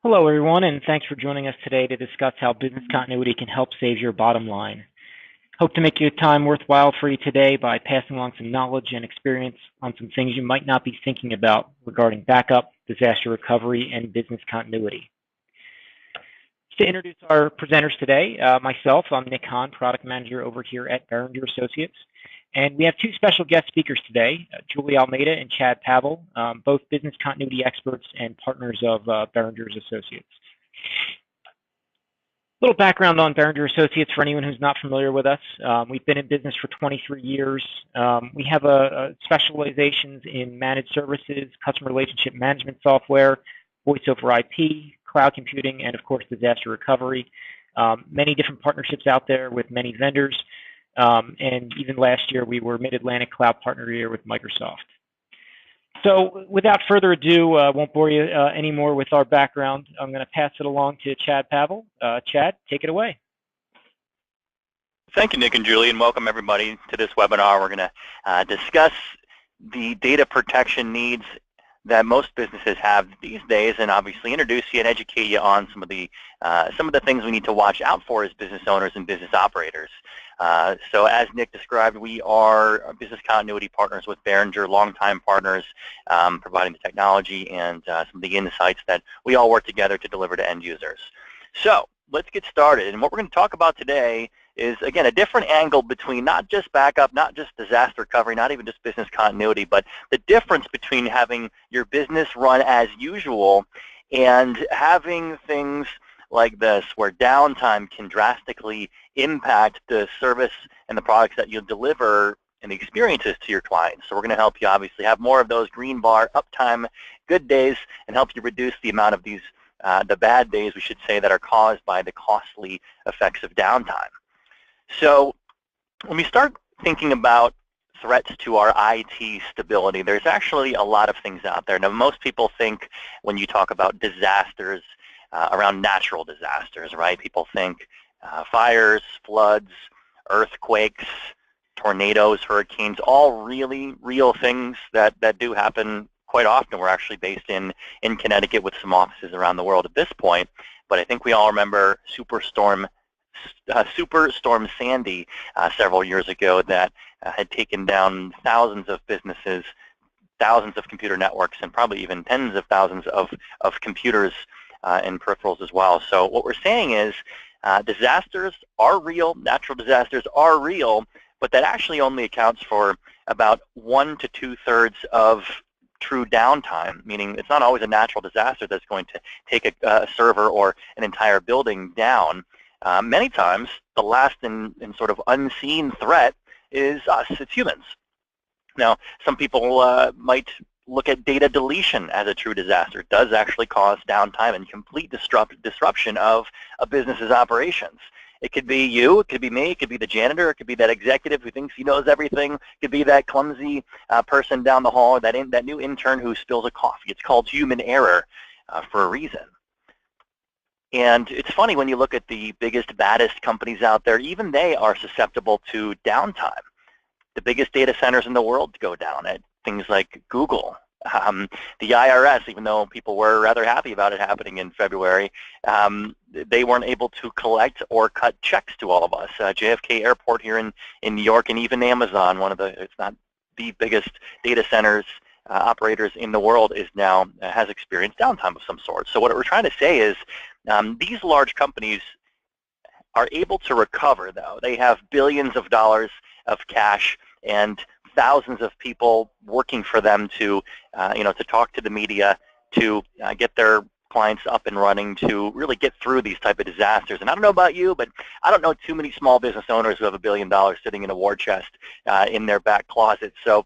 Hello, everyone, and thanks for joining us today to discuss how business continuity can help save your bottom line. Hope to make your time worthwhile for you today by passing along some knowledge and experience on some things you might not be thinking about regarding backup, disaster recovery, and business continuity. To introduce our presenters today, myself, I'm Nick Hahn, Product Manager over here at Behringer Associates. And we have two special guest speakers today, Julie Almeida and Chad Pavel, both business continuity experts and partners of Behringer Associates. A little background on Behringer Associates for anyone who's not familiar with us. We've been in business for 23 years. We have specializations in managed services, customer relationship management software, voice over IP, cloud computing, and of course, disaster recovery. Many different partnerships out there with many vendors. And even last year, we were Mid-Atlantic Cloud Partner of the Year with Microsoft. So without further ado, I won't bore you anymore with our background. I'm going to pass it along to Chad Pavel. Chad, take it away. Thank you, Nick and Julie, and welcome everybody to this webinar. We're going to discuss the data protection needs that most businesses have these days, and obviously introduce you and educate you on some of the things we need to watch out for as business owners and business operators. So as Nick described, we are business continuity partners with Behringer, longtime partners, providing the technology and some of the insights that we all work together to deliver to end users. So let's get started. And what we're going to talk about today is, again, a different angle between not just backup, not just disaster recovery, not even just business continuity, but the difference between having your business run as usual and having things like this, where downtime can drastically impact the service and the products that you deliver and the experiences to your clients. So we're going to help you obviously have more of those green bar, uptime, good days, and help you reduce the amount of these, the bad days, we should say, that are caused by the costly effects of downtime. So when we start thinking about threats to our IT stability, there's actually a lot of things out there. Now, most people think when you talk about disasters, around natural disasters, right? People think fires, floods, earthquakes, tornadoes, hurricanes, all really real things that do happen quite often. We're actually based in Connecticut with some offices around the world at this point, but I think we all remember Superstorm Sandy several years ago that had taken down thousands of businesses, thousands of computer networks, and probably even tens of thousands of computers and peripherals as well. So what we're saying is disasters are real, natural disasters are real, but that actually only accounts for about 1 to 2/3 of true downtime, meaning it's not always a natural disaster that's going to take a server or an entire building down. Many times, the last and sort of unseen threat is us, it's humans. Now, some people might look at data deletion as a true disaster. It does actually cause downtime and complete disruption of a business's operations. It could be you, it could be me, it could be the janitor, it could be that executive who thinks he knows everything, it could be that clumsy person down the hall, that new intern who spills a coffee. It's called human error for a reason. And it's funny when you look at the biggest, baddest companies out there, even they are susceptible to downtime. The biggest data centers in the world go down at things like Google. The IRS, even though people were rather happy about it happening in February, they weren't able to collect or cut checks to all of us. JFK Airport here in New York, and even Amazon, one of the, it's not the biggest data centers operators in the world, is now has experienced downtime of some sort. So what we're trying to say is these large companies are able to recover, though. They have billions of dollars of cash and thousands of people working for them to, to talk to the media, to get their clients up and running, to really get through these type of disasters. And I don't know about you, but I don't know too many small business owners who have $1 billion sitting in a war chest in their back closet. So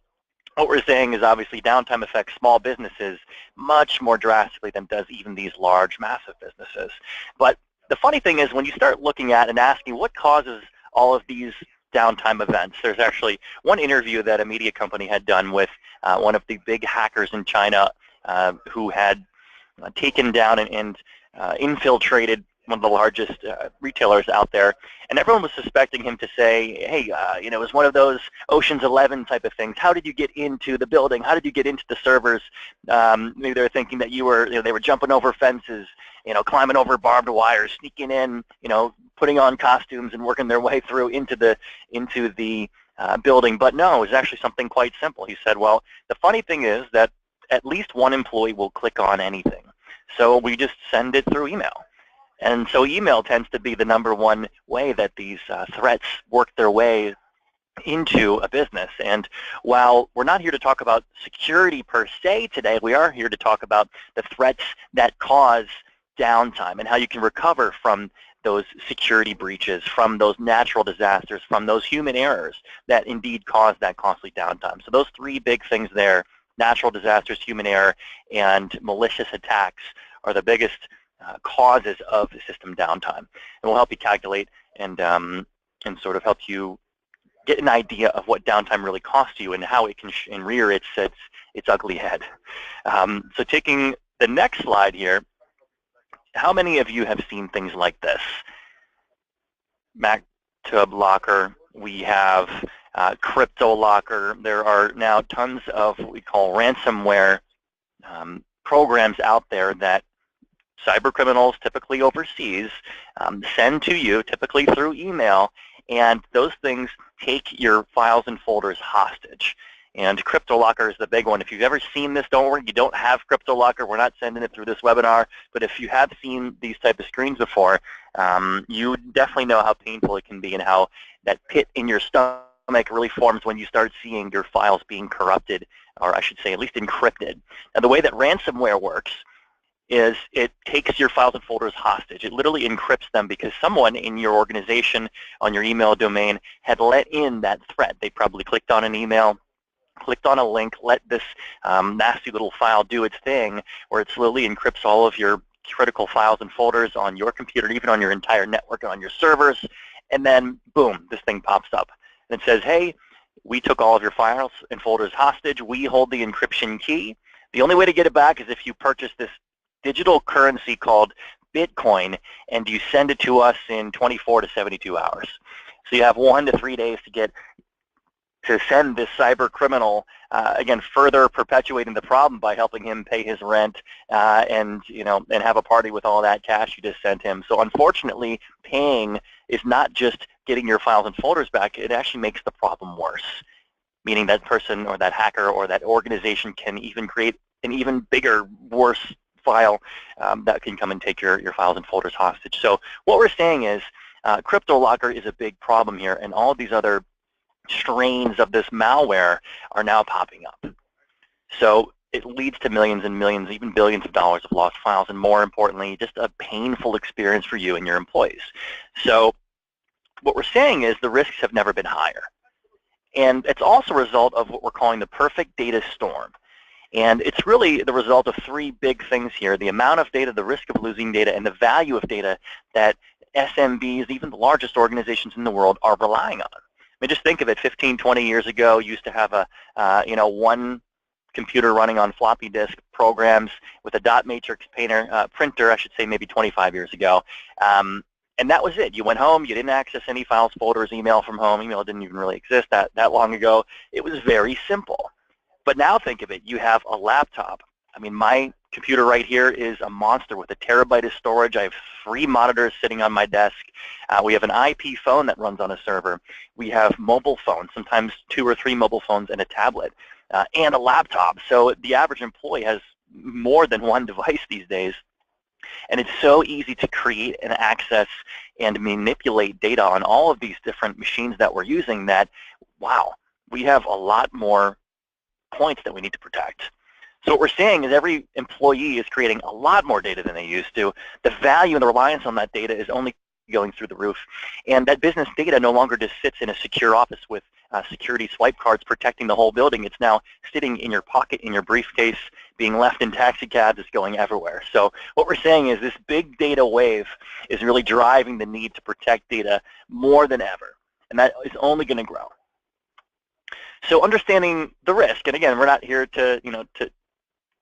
what we're saying is obviously downtime affects small businesses much more drastically than does even these large, massive businesses. But the funny thing is when you start looking at and asking what causes all of these downtime events, there's actually one interview that a media company had done with one of the big hackers in China who had taken down and infiltrated one of the largest retailers out there, and everyone was suspecting him to say, hey, you know, it was one of those Ocean's 11 type of things. How did you get into the building? How did you get into the servers? Maybe they were thinking that you were, you know, they were jumping over fences, you know, climbing over barbed wire, sneaking in, you know, putting on costumes and working their way through into the building. But no, it was actually something quite simple. He said, well, the funny thing is that at least one employee will click on anything. So we just send it through email. And so email tends to be the #1 way that these threats work their way into a business. And while we're not here to talk about security per se today, we are here to talk about the threats that cause downtime and how you can recover from those security breaches, from those natural disasters, from those human errors that indeed cause that costly downtime. So those 3 big things there, natural disasters, human error, and malicious attacks, are the biggest causes of system downtime. And we'll help you calculate and sort of help you get an idea of what downtime really costs you and how it can rear its ugly head. So taking the next slide here, how many of you have seen things like this? CryptoLocker, we have CryptoLocker. There are now tons of what we call ransomware programs out there that cyber criminals, typically overseas, send to you, typically through email, and those things take your files and folders hostage. And CryptoLocker is the big one. If you've ever seen this, don't worry, you don't have CryptoLocker. We're not sending it through this webinar. But if you have seen these type of screens before, you definitely know how painful it can be and how that pit in your stomach really forms when you start seeing your files being corrupted, or I should say at least encrypted. Now the way that ransomware works is it takes your files and folders hostage. It literally encrypts them because someone in your organization on your email domain had let in that threat. They probably clicked on an email, clicked on a link, let this nasty little file do its thing, where it slowly encrypts all of your critical files and folders on your computer, even on your entire network and on your servers, and then boom, this thing pops up. And it says, hey, we took all of your files and folders hostage. We hold the encryption key. The only way to get it back is if you purchase this digital currency called Bitcoin, and you send it to us in 24 to 72 hours. So you have 1 to 3 days to send this cyber criminal, again, further perpetuating the problem by helping him pay his rent and have a party with all that cash you just sent him. So unfortunately, paying is not just getting your files and folders back, it actually makes the problem worse, meaning that person or that hacker or that organization can even create an even bigger, worse file that can come and take your files and folders hostage. So what we're saying is CryptoLocker is a big problem here, and all of these other strains of this malware are now popping up. So it leads to millions and millions, even billions of dollars of lost files, and more importantly, just a painful experience for you and your employees. So what we're saying is the risks have never been higher. And it's also a result of what we're calling the perfect data storm. And it's really the result of 3 big things here: the amount of data, the risk of losing data, and the value of data that SMBs, even the largest organizations in the world, are relying on. I mean, just think of it. 15, 20 years ago, you used to have a one computer running on floppy disk programs with a dot matrix printer, I should say maybe 25 years ago. And that was it. You went home, you didn't access any files, folders, email from home. Email didn't even really exist that long ago. It was very simple. But now think of it, you have a laptop. I mean, my computer right here is a monster with 1 terabyte of storage. I have 3 monitors sitting on my desk. We have an IP phone that runs on a server. We have mobile phones, sometimes 2 or 3 mobile phones and a tablet, and a laptop. So the average employee has more than 1 device these days. And it's so easy to create and access and manipulate data on all of these different machines that we're using that, wow, we have a lot more points that we need to protect. So what we're saying is every employee is creating a lot more data than they used to. The value and the reliance on that data is only going through the roof. And that business data no longer just sits in a secure office with security swipe cards protecting the whole building. It's now sitting in your pocket, in your briefcase, being left in taxi cabs. It's going everywhere. So what we're saying is this big data wave is really driving the need to protect data more than ever. And that is only going to grow. So understanding the risk, and again, we're not here to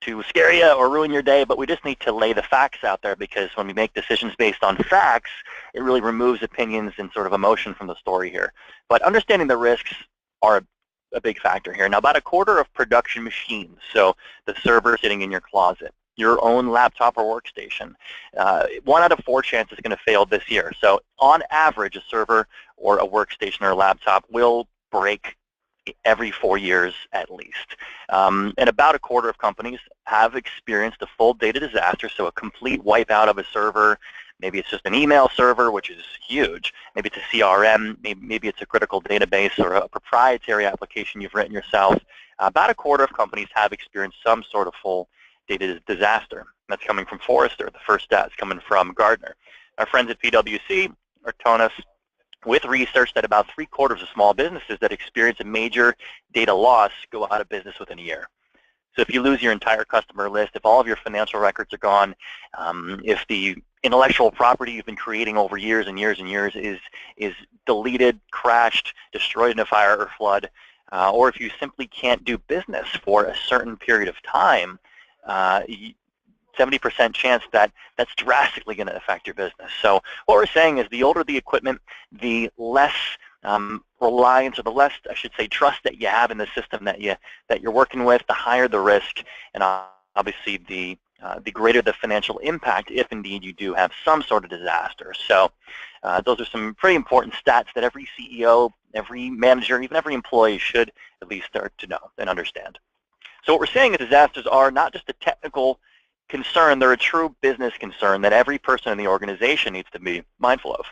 to scare you or ruin your day, but we just need to lay the facts out there, because when we make decisions based on facts, it really removes opinions and sort of emotion from the story here. But understanding the risks are a big factor here. Now, about a quarter of production machines, so the server sitting in your closet, your own laptop or workstation, 1 out of 4 chance is going to fail this year. So on average, a server or a workstation or a laptop will break every 4 years at least. And about a quarter of companies have experienced a full data disaster, so a complete wipeout of a server. Maybe it's just an email server, which is huge. Maybe it's a CRM. Maybe it's a critical database or a proprietary application you've written yourself. About a quarter of companies have experienced some sort of full data disaster. That's coming from Forrester. The first stats coming from Gartner. Our friends at PwC are telling us with research that about 3/4 of small businesses that experience a major data loss go out of business within a year. So if you lose your entire customer list, if all of your financial records are gone, if the intellectual property you've been creating over years and years and years is deleted, crashed, destroyed in a fire or flood, or if you simply can't do business for a certain period of time, 70% chance that that's drastically going to affect your business. So what we're saying is the older the equipment, the less reliance, or the less, I should say, trust that you have in the system that you're working with, the higher the risk, and obviously the greater the financial impact if indeed you do have some sort of disaster. So those are some pretty important stats that every CEO, every manager, even every employee should at least start to know and understand. So what we're saying is disasters are not just a technical concern, they're a true business concern that every person in the organization needs to be mindful of.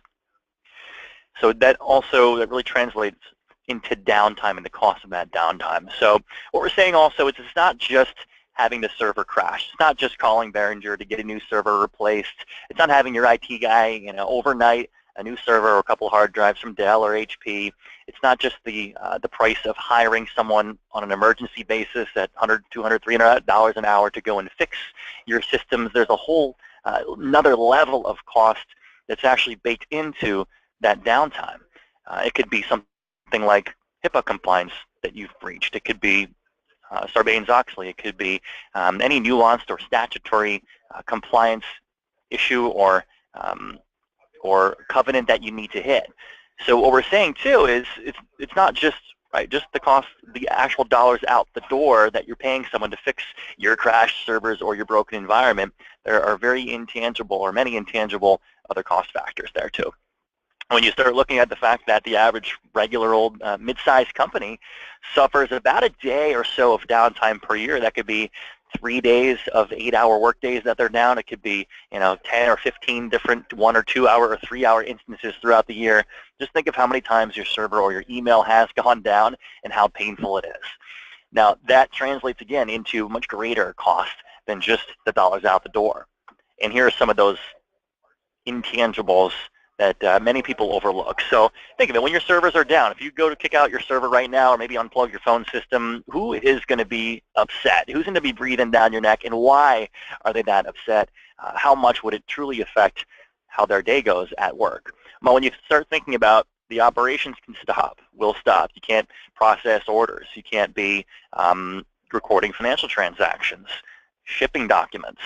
So that really translates into downtime and the cost of that downtime. So what we're saying also is it's not just having the server crash. It's not just calling Behringer to get a new server replaced. It's not having your IT guy, overnight a new server or a couple hard drives from Dell or HP. It's not just the price of hiring someone on an emergency basis at $100, $200, $300 an hour to go and fix your systems. There's a whole another level of cost that's actually baked into that downtime. It could be something like HIPAA compliance that you've breached. It could be Sarbanes-Oxley. It could be any nuanced or statutory compliance issue or covenant that you need to hit. So what we're saying too is it's not just the cost, the actual dollars out the door that you're paying someone to fix your crashed servers or your broken environment. There are many intangible other cost factors there too. When you start looking at the fact that the average regular old mid-sized company suffers about a day or so of downtime per year, that could be 3 days of 8-hour work days that they're down. It could be 10 or 15 different 1 or 2 hour or 3 hour instances throughout the year. Just think of how many times your server or your email has gone down and how painful it is. Now that translates again into much greater cost than just the dollars out the door. And here are some of those intangibles that many people overlook. So think of it, when your servers are down, if you go to kick out your server right now or maybe unplug your phone system, who is going to be upset? Who's going to be breathing down your neck, and why are they that upset? How much would it truly affect how their day goes at work? Well, when you start thinking about the operations will stop. You can't process orders. You can't be recording financial transactions, shipping documents,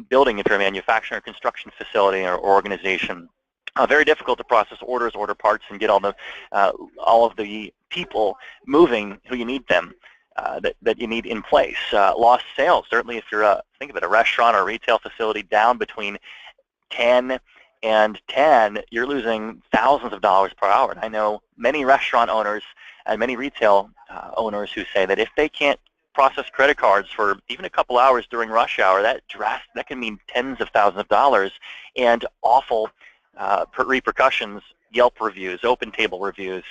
building if you're a manufacturing or construction facility or organization. Very difficult to process orders, order parts, and get all of the people moving who you need them, that you need in place. Lost sales, certainly if you're think of it, a restaurant or a retail facility down between 10 and 10, you're losing thousands of dollars per hour. And I know many restaurant owners and many retail owners who say that if they can't process credit cards for even a couple hours during rush hour, that can mean tens of thousands of dollars and awful repercussions. Yelp reviews, open table reviews,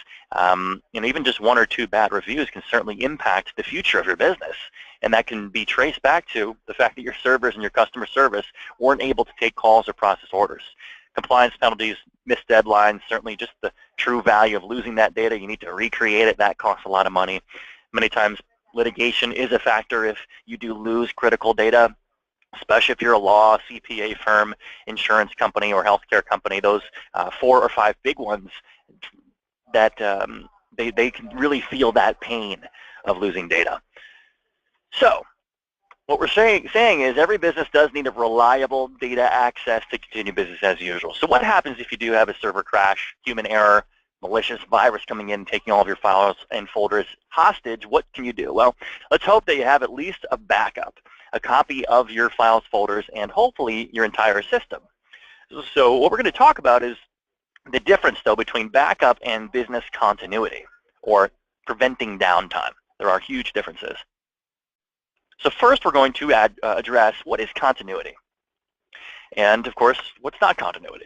even just 1 or 2 bad reviews can certainly impact the future of your business. And that can be traced back to the fact that your servers and your customer service weren't able to take calls or process orders. Compliance penalties, missed deadlines, certainly just the true value of losing that data. You need to recreate it. That costs a lot of money. Many times litigation is a factor if you do lose critical data, especially if you're a law, CPA firm, insurance company, or healthcare company. Those 4 or 5 big ones that they can really feel that pain of losing data. So What we're saying is every business does need a reliable data access to continue business as usual. So what happens if you do have a server crash, human error, malicious virus coming in, taking all of your files and folders hostage? What can you do? Well, let's hope that you have at least a backup, a copy of your files, folders, and hopefully your entire system. So what we're going to talk about is the difference, though, between backup and business continuity, or preventing downtime. There are huge differences. So first, we're going to address what is continuity, and of course, what's not continuity.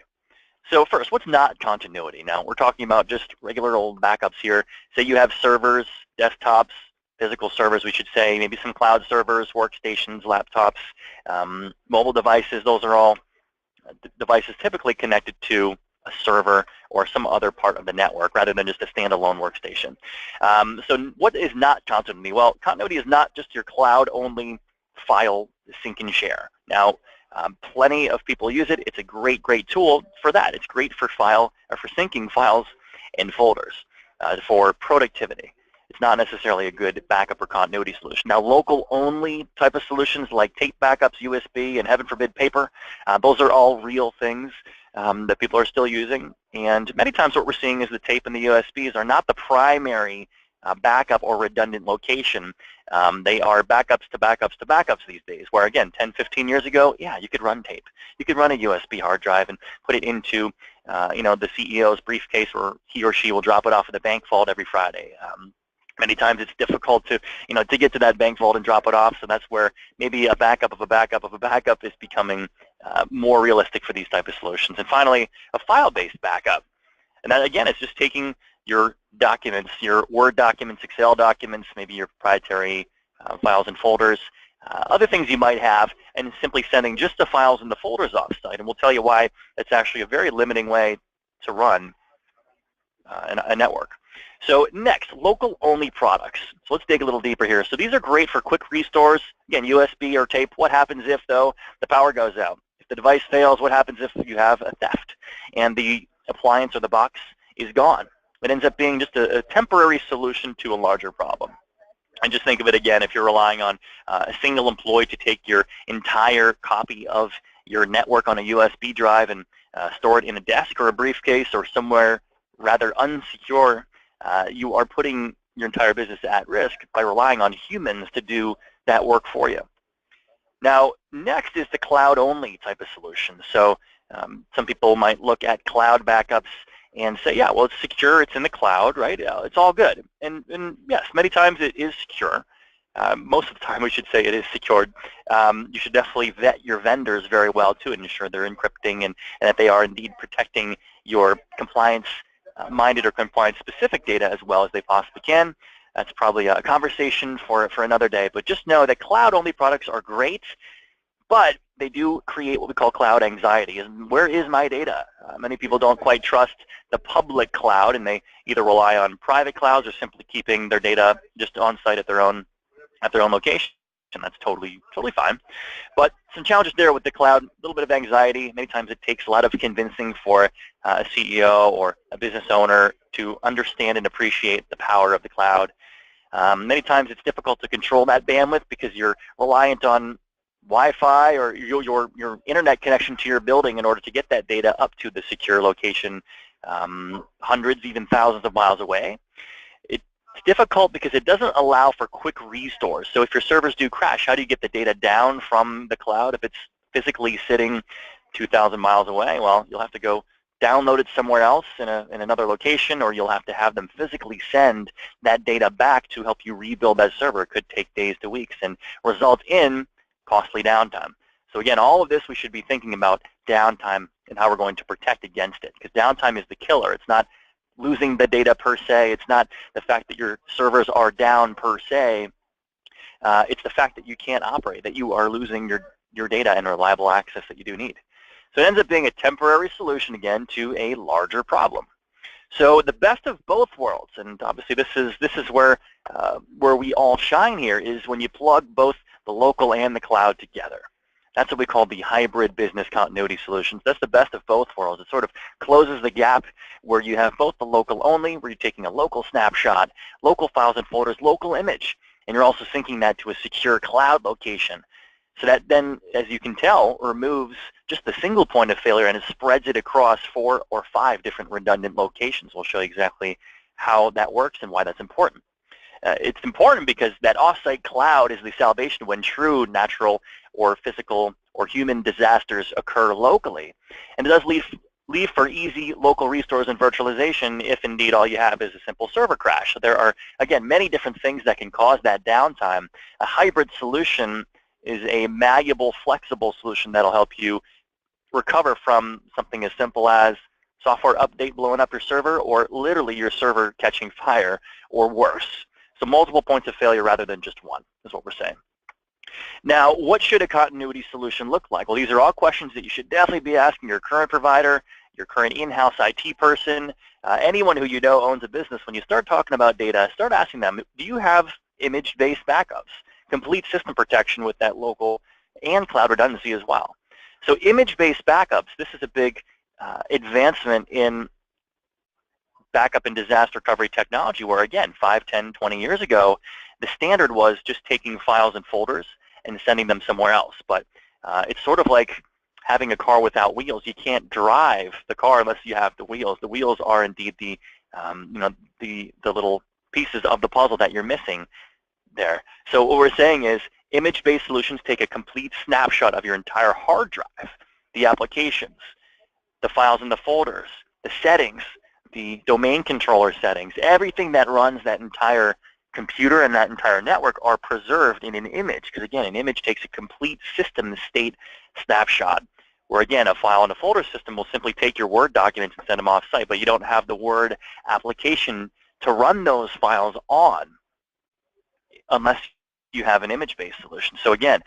So first, what's not continuity? Now, we're talking about just regular old backups here. Say you have servers, desktops, physical servers, we should say, maybe some cloud servers, workstations, laptops, mobile devices. Those are all devices typically connected to a server or some other part of the network rather than just a standalone workstation. So what is not continuity? Well, continuity is not just your cloud-only file sync and share. Now, plenty of people use it. It's a great, great tool for that. It's great for syncing files and folders for productivity. It's not necessarily a good backup or continuity solution. Now, local-only type of solutions like tape backups, USB, and heaven forbid paper, those are all real things that people are still using. And many times what we're seeing is the tape and the USBs are not the primary backup or redundant location. They are backups to backups to backups these days, where again, 10, 15 years ago, yeah, you could run tape. You could run a USB hard drive and put it into the CEO's briefcase, or he or she will drop it off at the bank vault every Friday. Many times it's difficult to get to that bank vault and drop it off, so that's where maybe a backup of a backup of a backup is becoming more realistic for these type of solutions. And finally, a file-based backup. And that, again, it's just taking your documents, your Word documents, Excel documents, maybe your proprietary files and folders, other things you might have, and simply sending just the files and the folders off-site. And we'll tell you why it's actually a very limiting way to run a network. So next, local-only products. So let's dig a little deeper here. So these are great for quick restores. Again, USB or tape. What happens if, though, the power goes out? If the device fails, what happens if you have a theft and the appliance or the box is gone? It ends up being just a temporary solution to a larger problem. And just think of it again, if you're relying on a single employee to take your entire copy of your network on a USB drive and store it in a desk or a briefcase or somewhere rather unsecure, you are putting your entire business at risk by relying on humans to do that work for you. Now, next is the cloud-only type of solution. So some people might look at cloud backups and say, yeah, well, it's secure, it's in the cloud, right? It's all good. And yes, many times it is secure. Most of the time, we should say it is secured. You should definitely vet your vendors very well, too, and ensure they're encrypting and that they are indeed protecting your compliance-minded or compliance-specific data as well as they possibly can. That's probably a conversation for another day. But just know that cloud-only products are great, but they do create what we call cloud anxiety. Where is my data? Many people don't quite trust the public cloud, and they either rely on private clouds or simply keeping their data just on site at their own location. And that's totally fine. But some challenges there with the cloud, a little bit of anxiety. Many times it takes a lot of convincing for a CEO or a business owner to understand and appreciate the power of the cloud. Many times it's difficult to control that bandwidth because you're reliant on Wi-Fi or your internet connection to your building in order to get that data up to the secure location, hundreds, even thousands of miles away. It's difficult because it doesn't allow for quick restores. So if your servers do crash, how do you get the data down from the cloud if it's physically sitting 2,000 miles away? Well, you'll have to go download it somewhere else in another location, or you'll have to have them physically send that data back to help you rebuild that server. It could take days to weeks and result in costly downtime. So again, all of this we should be thinking about downtime and how we're going to protect against it, because downtime is the killer. It's not losing the data per se. It's not the fact that your servers are down per se. It's the fact that you can't operate, that you are losing your data and reliable access that you do need. So it ends up being a temporary solution, again, to a larger problem. So the best of both worlds, and obviously this is where we all shine here, is when you plug both the local and the cloud together. That's what we call the hybrid business continuity solutions. That's the best of both worlds. It sort of closes the gap where you have both the local only, where you're taking a local snapshot, local files and folders, local image, and you're also syncing that to a secure cloud location So that then, as you can tell, removes just the single point of failure and it spreads it across 4 or 5 different redundant locations. We'll show you exactly how that works and why that's important. It's important because that offsite cloud is the salvation when true natural or physical or human disasters occur locally. And it does leave for easy local restores and virtualization if indeed all you have is a simple server crash. So there are, again, many different things that can cause that downtime. A hybrid solution is a malleable, flexible solution that'll help you recover from something as simple as software update blowing up your server or literally your server catching fire or worse. So multiple points of failure rather than just one is what we're saying. Now, what should a continuity solution look like? Well, these are all questions that you should definitely be asking your current provider, your current in-house IT person, anyone who you know owns a business. When you start talking about data, start asking them, do you have image-based backups? Complete system protection with that local and cloud redundancy as well. So image-based backups, this is a big advancement in backup and disaster recovery technology where, again, 5, 10, 20 years ago, the standard was just taking files and folders and sending them somewhere else. But it's sort of like having a car without wheels. You can't drive the car unless you have the wheels. The wheels are indeed the, the little pieces of the puzzle that you're missing there. So what we're saying is image-based solutions take a complete snapshot of your entire hard drive, the applications, the files and the folders, the settings, the domain controller settings, everything that runs that entire computer and that entire network are preserved in an image. Because again, an image takes a complete system state snapshot, where again, a file and a folder system will simply take your Word documents and send them off-site, but you don't have the Word application to run those files on unless you have an image-based solution. So again,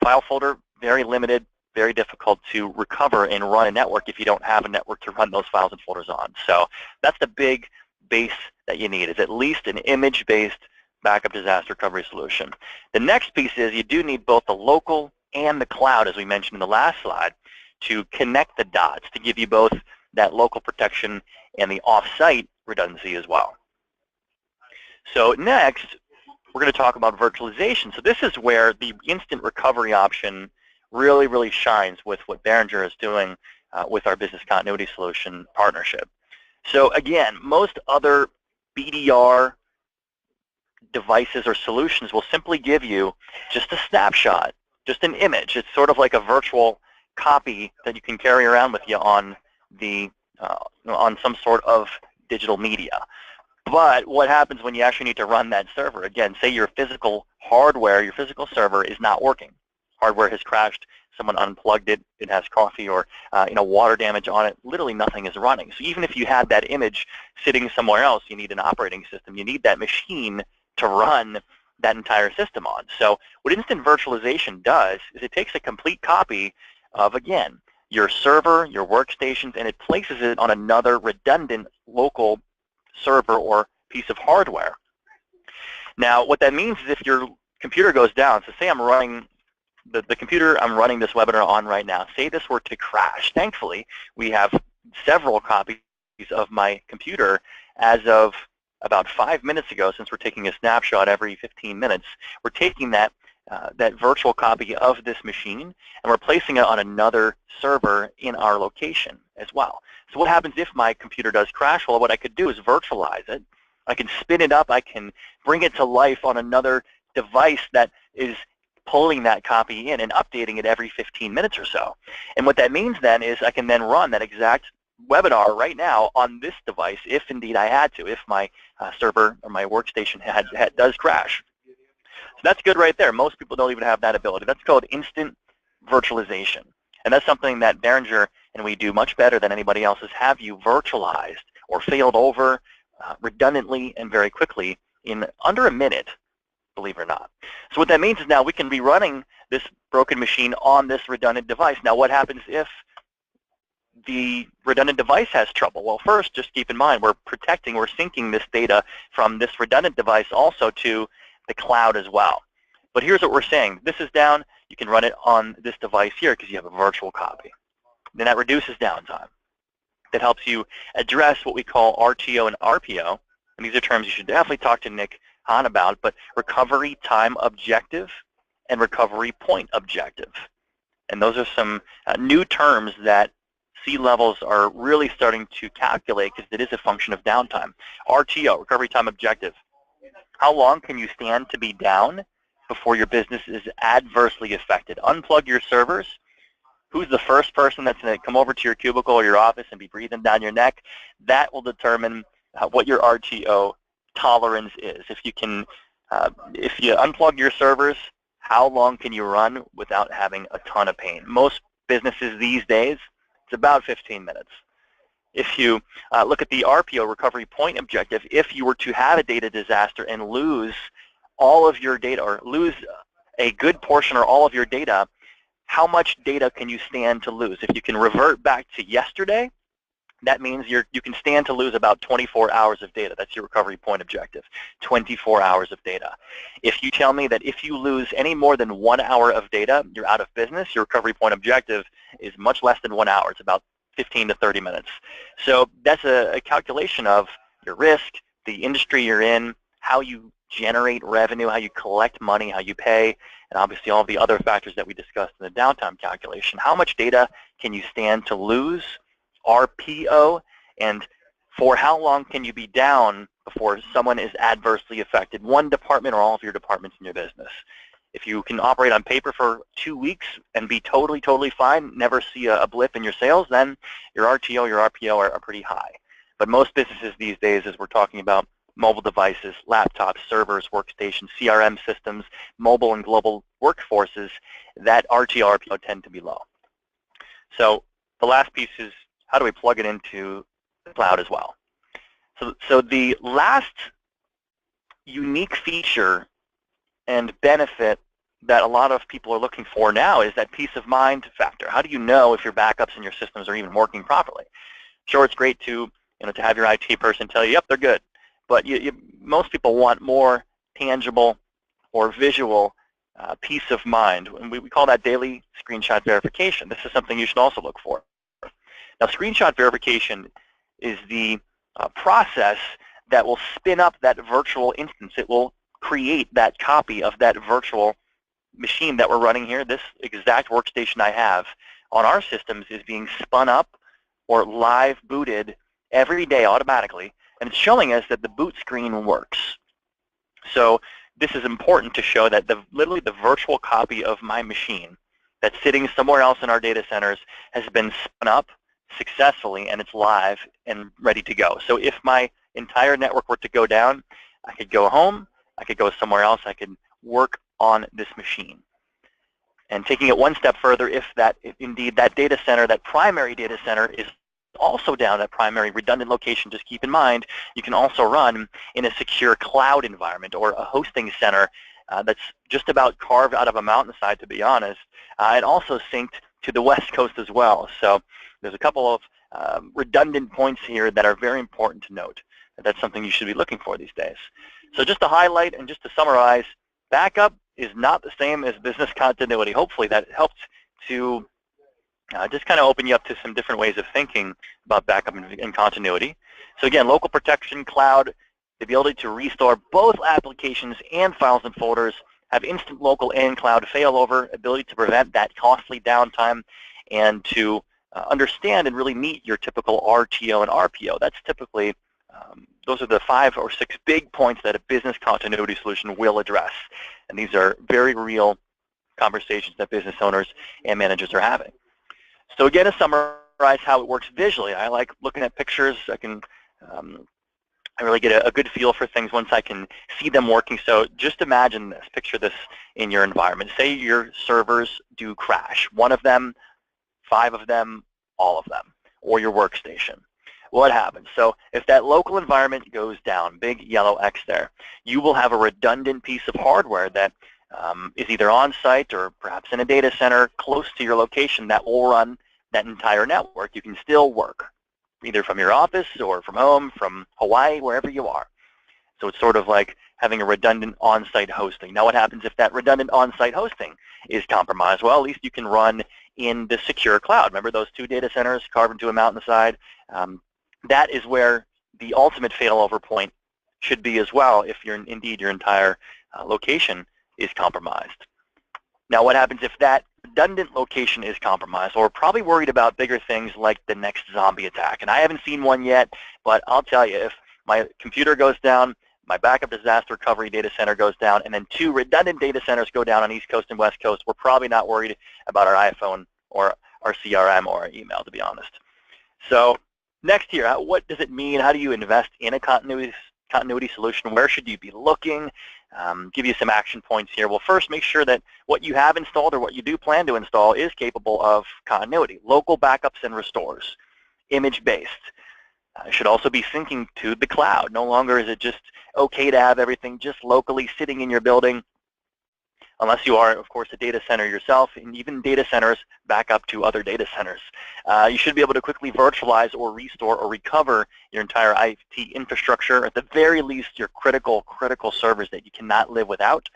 file folder, very limited, very difficult to recover and run a network if you don't have a network to run those files and folders on. So that's the big base that you need, is at least an image-based backup disaster recovery solution. The next piece is you do need both the local and the cloud, as we mentioned in the last slide, to connect the dots, to give you both that local protection and the off-site redundancy as well. So next, we're going to talk about virtualization. So this is where the instant recovery option really, really shines with what Behringer is doing with our business continuity solution partnership. So again, most other BDR devices or solutions will simply give you just a snapshot, just an image. It's sort of like a virtual copy that you can carry around with you on the on some sort of digital media. But what happens when you actually need to run that server? Again, say your physical hardware, your physical server is not working. Hardware has crashed, someone unplugged it, it has coffee or water damage on it, literally nothing is running. So even if you had that image sitting somewhere else, you need an operating system. You need that machine to run that entire system on. So what instant virtualization does is it takes a complete copy of, again, your server, your workstations, and it places it on another redundant local server or piece of hardware. Now, what that means is if your computer goes down, so say I'm running the computer I'm running this webinar on right now, say this were to crash. Thankfully, we have several copies of my computer as of about 5 minutes ago, since we're taking a snapshot every 15 minutes. We're taking that virtual copy of this machine and we're placing it on another server in our location as well. So what happens if my computer does crash? Well, what I could do is virtualize it. I can spin it up. I can bring it to life on another device that is pulling that copy in and updating it every 15 minutes or so. And what that means then is I can then run that exact webinar right now on this device if indeed I had to, if my server or my workstation does crash. So that's good right there. Most people don't even have that ability. That's called instant virtualization. And that's something that Behringer and we do much better than anybody else, is have you virtualized or failed over redundantly and very quickly in under a minute, believe it or not. So what that means is now we can be running this broken machine on this redundant device. Now what happens if the redundant device has trouble? Well, first, just keep in mind we're syncing this data from this redundant device also to the cloud as well. But here's what we're saying. This is down. You can run it on this device here because you have a virtual copy. Then that reduces downtime. That helps you address what we call RTO and RPO. And these are terms you should definitely talk to Nick Hahn about, but recovery time objective and recovery point objective. And those are some new terms that C-levels are really starting to calculate because it is a function of downtime. RTO, recovery time objective. How long can you stand to be down before your business is adversely affected? Unplug your servers. Who's the first person that's going to come over to your cubicle or your office and be breathing down your neck? That will determine what your RTO tolerance is. If you unplug your servers, how long can you run without having a ton of pain? Most businesses these days, it's about 15 minutes. If you look at the RPO, recovery point objective, if you were to have a data disaster and lose all of your data or lose a good portion or all of your data, how much data can you stand to lose? If you can revert back to yesterday, that means you can stand to lose about 24 hours of data. That's your recovery point objective, 24 hours of data. If you tell me that if you lose any more than 1 hour of data, you're out of business, your recovery point objective is much less than 1 hour. It's about 15 to 30 minutes. So that's a calculation of your risk, the industry you're in, how you generate revenue, how you collect money, how you pay, and obviously all the other factors that we discussed in the downtime calculation. How much data can you stand to lose, RPO, and for how long can you be down before someone is adversely affected, one department or all of your departments in your business. If you can operate on paper for 2 weeks and be totally fine, never see a blip in your sales, then your RTO, your RPO are pretty high. But most businesses these days, as we're talking about mobile devices, laptops, servers, workstations, CRM systems, mobile and global workforces, that RTO, RPO tend to be low. So the last piece is, how do we plug it into the cloud as well? So the last unique feature and benefit that a lot of people are looking for now is that peace of mind factor. How do you know if your backups and your systems are even working properly? Sure, it's great to have your IT person tell you, yep, they're good. But most people want more tangible or visual peace of mind. And we call that daily screenshot verification. This is something you should also look for. Now, screenshot verification is the process that will spin up that virtual instance. It will create that copy of that virtual machine that we're running here. This exact workstation I have on our systems is being spun up or live booted every day automatically, and it's showing us that the boot screen works. So this is important to show that literally the virtual copy of my machine that's sitting somewhere else in our data centers has been spun up successfully, and it's live and ready to go. So if my entire network were to go down, I could go home, I could go somewhere else, I could work on this machine. And taking it one step further, if indeed that data center, that primary data center is also down at primary redundant location, just keep in mind, you can also run in a secure cloud environment or a hosting center that's just about carved out of a mountainside, to be honest, and also synced to the West Coast as well. So there's a couple of redundant points here that are very important to note. That's something you should be looking for these days. So just to highlight and just to summarize, backup is not the same as business continuity. Hopefully that helped to just kind of open you up to some different ways of thinking about backup and continuity. So again, local protection, cloud, the ability to restore both applications and files and folders, have instant local and cloud failover, ability to prevent that costly downtime, and to understand and really meet your typical RTO and RPO. That's typically, those are the 5 or 6 big points that a business continuity solution will address. And these are very real conversations that business owners and managers are having. So again, to summarize how it works visually, I like looking at pictures. I really get a good feel for things once I can see them working. So just imagine this, picture this in your environment. Say your servers do crash, 1 of them, 5 of them, all of them, or your workstation. What happens? So if that local environment goes down, big yellow X there, you will have a redundant piece of hardware that is either on site or perhaps in a data center close to your location that will run that entire network. You can still work, either from your office or from home, from Hawaii, wherever you are. So it's sort of like having a redundant on-site hosting. Now what happens if that redundant on-site hosting is compromised? Well, at least you can run in the secure cloud. Remember those 2 data centers carved into a mountainside? That is where the ultimate failover point should be as well if indeed your entire location is compromised. Now, what happens if that redundant location is compromised? Well, we're probably worried about bigger things like the next zombie attack. And I haven't seen one yet, but I'll tell you, if my computer goes down, my backup disaster recovery data center goes down, and then 2 redundant data centers go down on East Coast and West Coast, we're probably not worried about our iPhone or our CRM or our email, to be honest. So next here, what does it mean? How do you invest in a continuity solution? Where should you be looking? Give you some action points here. Well, first, make sure that what you have installed or what you do plan to install is capable of continuity, local backups and restores, image-based. It should also be syncing to the cloud. No longer is it just okay to have everything just locally sitting in your building, unless you are, of course, a data center yourself, and even data centers back up to other data centers. You should be able to quickly virtualize or restore or recover your entire IT infrastructure. At the very least, your critical servers that you cannot live without.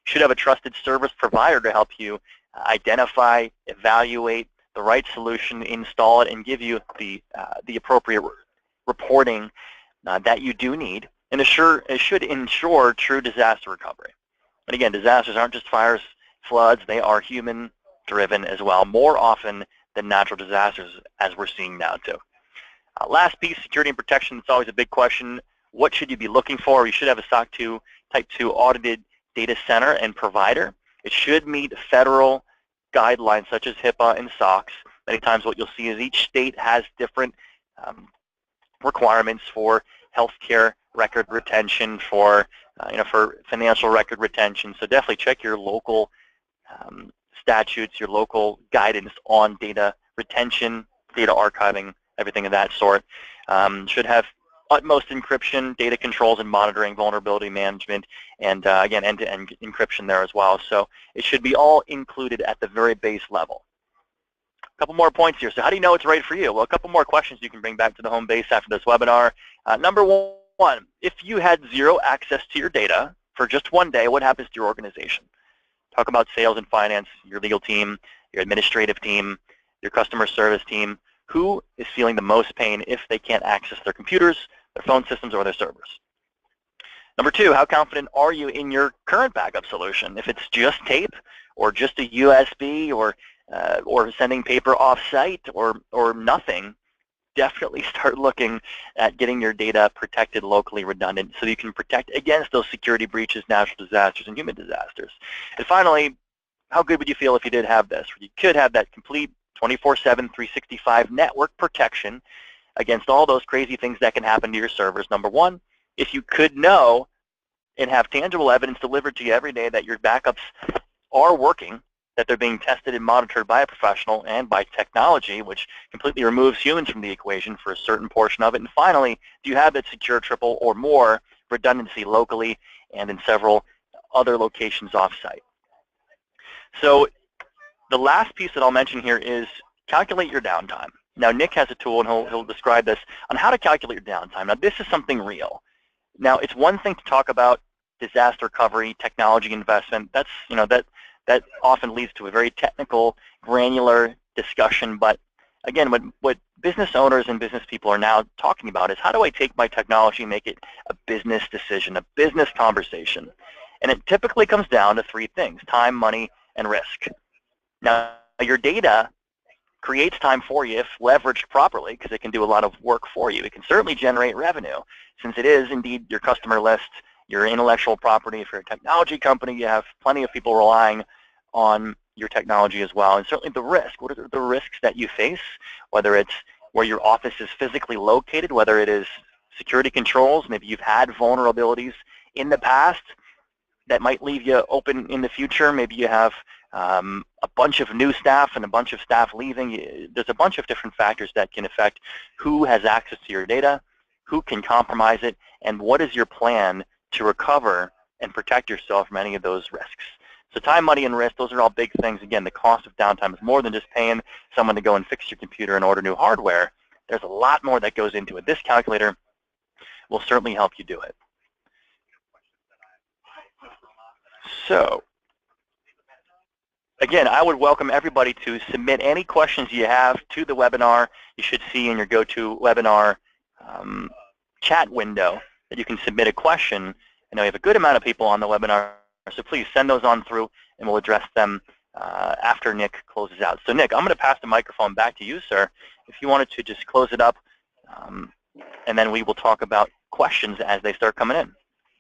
You should have a trusted service provider to help you identify, evaluate the right solution, install it, and give you the appropriate reporting that you do need. And it should ensure true disaster recovery. And again, disasters aren't just fires, floods, they are human-driven as well, more often than natural disasters, as we're seeing now too. Last piece, security and protection. It's always a big question. What should you be looking for? You should have a SOC 2 Type 2 audited data center and provider. It should meet federal guidelines such as HIPAA and SOX. Many times what you'll see is each state has different requirements for healthcare record retention, for for financial record retention. So definitely check your local statutes, your local guidance on data retention, data archiving, everything of that sort. Should have utmost encryption, data controls and monitoring, vulnerability management, and again, end-to-end encryption there as well. So it should be all included at the very base level. A couple more points here. So how do you know it's right for you? Well, a couple more questions you can bring back to the home base after this webinar. Number one, if you had zero access to your data for just one day, what happens to your organization? Talk about sales and finance, your legal team, your administrative team, your customer service team. Who is feeling the most pain if they can't access their computers, their phone systems, or their servers? Number two, how confident are you in your current backup solution? If it's just tape or just a USB or sending paper off-site or nothing, definitely start looking at getting your data protected locally redundant so you can protect against those security breaches, natural disasters, and human disasters. And finally, how good would you feel if you did have this? You could have that complete 24/7, 365 network protection against all those crazy things that can happen to your servers. Number one, if you could know and have tangible evidence delivered to you every day that your backups are working, that they're being tested and monitored by a professional and by technology, which completely removes humans from the equation for a certain portion of it. And finally, do you have that secure triple or more redundancy locally and in several other locations off-site? So the last piece that I'll mention here is calculate your downtime. Now, Nick has a tool, and he'll describe this, on how to calculate your downtime. Now, this is something real. Now, it's one thing to talk about disaster recovery, technology investment. That's, that often leads to a very technical, granular discussion. But again, what business owners and business people are now talking about is, how do I take my technology and make it a business decision, a business conversation? And it typically comes down to three things: time, money, and risk. Now, your data creates time for you if leveraged properly, because it can do a lot of work for you. It can certainly generate revenue, since it is indeed your customer list, your intellectual property. If you're a technology company, you have plenty of people relying on your technology as well. And certainly the risk. What are the risks that you face, whether it's where your office is physically located, whether it is security controls, maybe you've had vulnerabilities in the past that might leave you open in the future. Maybe you have a bunch of new staff and a bunch of staff leaving. There's a bunch of different factors that can affect who has access to your data, who can compromise it, and what is your plan to recover and protect yourself from any of those risks. So time, money, and risk, those are all big things. Again, the cost of downtime is more than just paying someone to go and fix your computer and order new hardware. There's a lot more that goes into it. This calculator will certainly help you do it. So, again, I would welcome everybody to submit any questions you have to the webinar. You should see in your GoToWebinar chat window that you can submit a question. I know you have a good amount of people on the webinar, so please send those on through, and we'll address them after Nick closes out. So Nick, I'm going to pass the microphone back to you, sir, if you wanted to just close it up, and then we will talk about questions as they start coming in.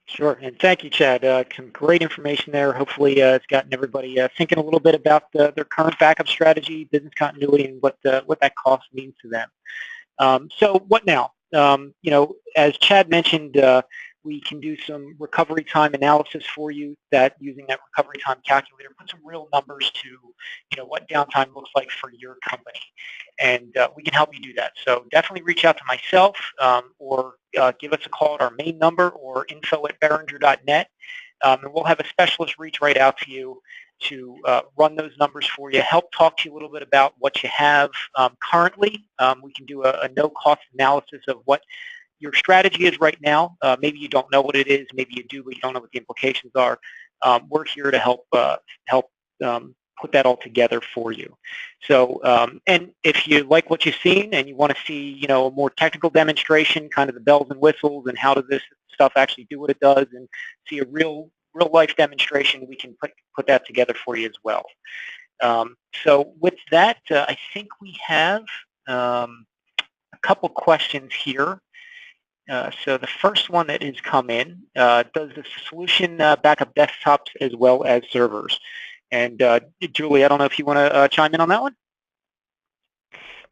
Sure, and thank you, Chad. Some great information there. Hopefully it's gotten everybody thinking a little bit about their current backup strategy, business continuity, and what that cost means to them. So what now? You know, as Chad mentioned, we can do some recovery time analysis for you that using that recovery time calculator, put some real numbers to, you know, what downtime looks like for your company. And we can help you do that. So definitely reach out to myself or give us a call at our main number or info@behringer.net. And we'll have a specialist reach right out to you to run those numbers for you, help talk to you a little bit about what you have currently. We can do a no-cost analysis of what your strategy is right now. Maybe you don't know what it is, maybe you do, but you don't know what the implications are. We're here to help put that all together for you. So, and if you like what you've seen and you want to see, you know, a more technical demonstration, kind of the bells and whistles and how does this stuff actually do what it does, and see a real life demonstration, we can put that together for you as well. So with that, I think we have a couple questions here. So the first one that has come in, does the solution backup desktops as well as servers? And Julie, I don't know if you want to chime in on that one?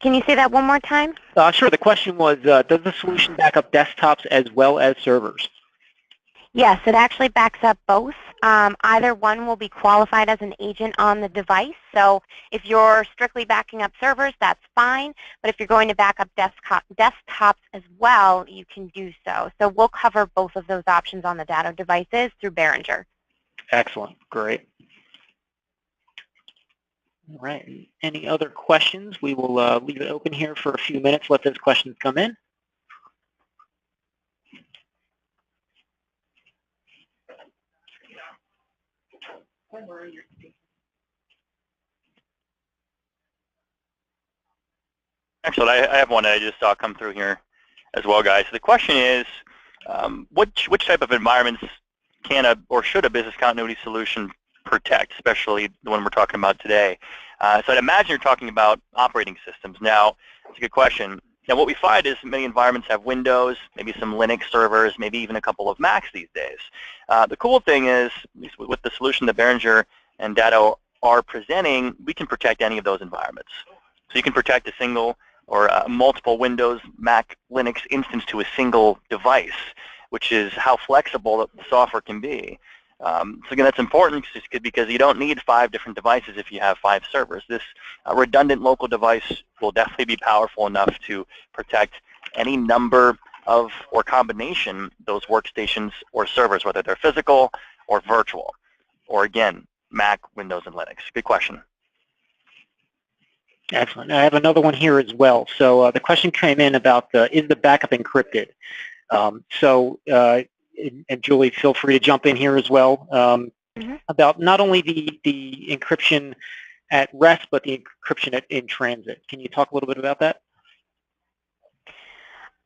Can you say that one more time? Sure. The question was, does the solution back up desktops as well as servers? Yes, it actually backs up both. Either one will be qualified as an agent on the device. So if you're strictly backing up servers, that's fine. But if you're going to back up desktops as well, you can do so. So we'll cover both of those options on the data devices through Behringer. Excellent. Great. All right. Any other questions? We will leave it open here for a few minutes. Let those questions come in. Excellent. I have one that I just saw come through here as well, guys. The question is, which type of environments can or should a business continuity solution protect, especially the one we're talking about today? So I'd imagine you're talking about operating systems. Now, it's a good question. Now, what we find is many environments have Windows, maybe some Linux servers, maybe even a couple of Macs these days. The cool thing is, at least with the solution that Behringer and Datto are presenting, we can protect any of those environments. So you can protect a single or multiple Windows, Mac, Linux instance to a single device, which is how flexible the software can be. So again, that's important because you don't need 5 different devices if you have 5 servers. This redundant local device will definitely be powerful enough to protect any number of or combination those workstations or servers, whether they're physical or virtual, or again, Mac, Windows, and Linux. Good question. Excellent. I have another one here as well. So the question came in about is the backup encrypted? And Julie, feel free to jump in here as well, about not only the encryption at rest, but the encryption in transit. Can you talk a little bit about that?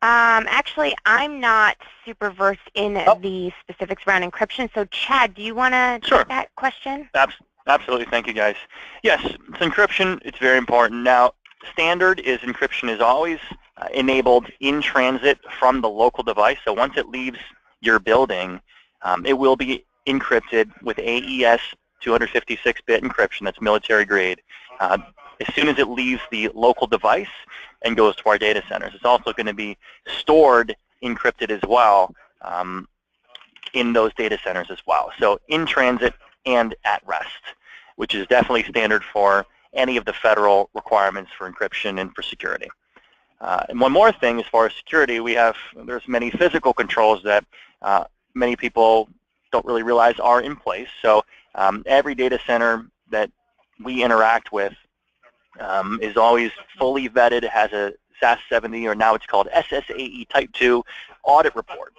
Actually, I'm not super versed in the specifics around encryption. So Chad, do you want to take that question? Absolutely. Thank you, guys. Yes, it's encryption. It's very important. Now, standard is encryption is always enabled in transit from the local device. So once it leaves your building, it will be encrypted with AES 256-bit encryption. That's military grade. As soon as it leaves the local device and goes to our data centers, it's also going to be stored encrypted as well in those data centers as well. So in transit and at rest, which is definitely standard for any of the federal requirements for encryption and for security. And one more thing, as far as security, there's many physical controls that many people don't really realize are in place. So every data center that we interact with is always fully vetted. It has a SAS 70, or now it's called SSAE Type 2 audit report.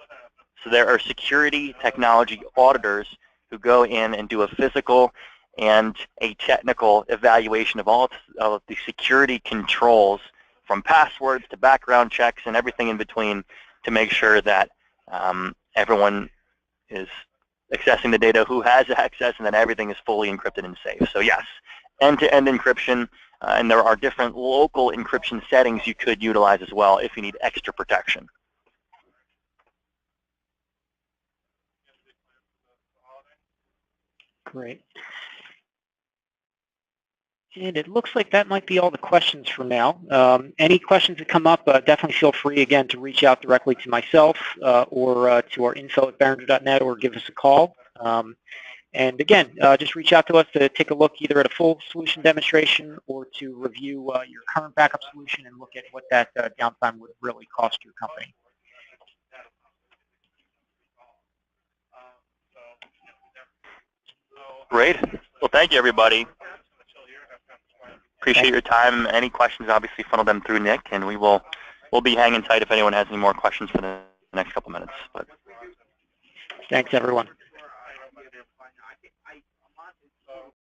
So there are security technology auditors who go in and do a physical and a technical evaluation of all of the security controls, from passwords to background checks and everything in between, to make sure that everyone is accessing the data who has access, and that everything is fully encrypted and safe. So yes, end-to-end encryption, and there are different local encryption settings you could utilize as well if you need extra protection. Great. And it looks like that might be all the questions for now. Any questions that come up, definitely feel free, again, to reach out directly to myself or to our info@behringer.net or give us a call. And again, just reach out to us to take a look either at a full solution demonstration or to review your current backup solution and look at what that downtime would really cost your company. Great. Well, thank you, everybody. Appreciate your time. Any questions, obviously, funnel them through Nick, and we'll be hanging tight if anyone has any more questions for the next couple minutes. But thanks, everyone.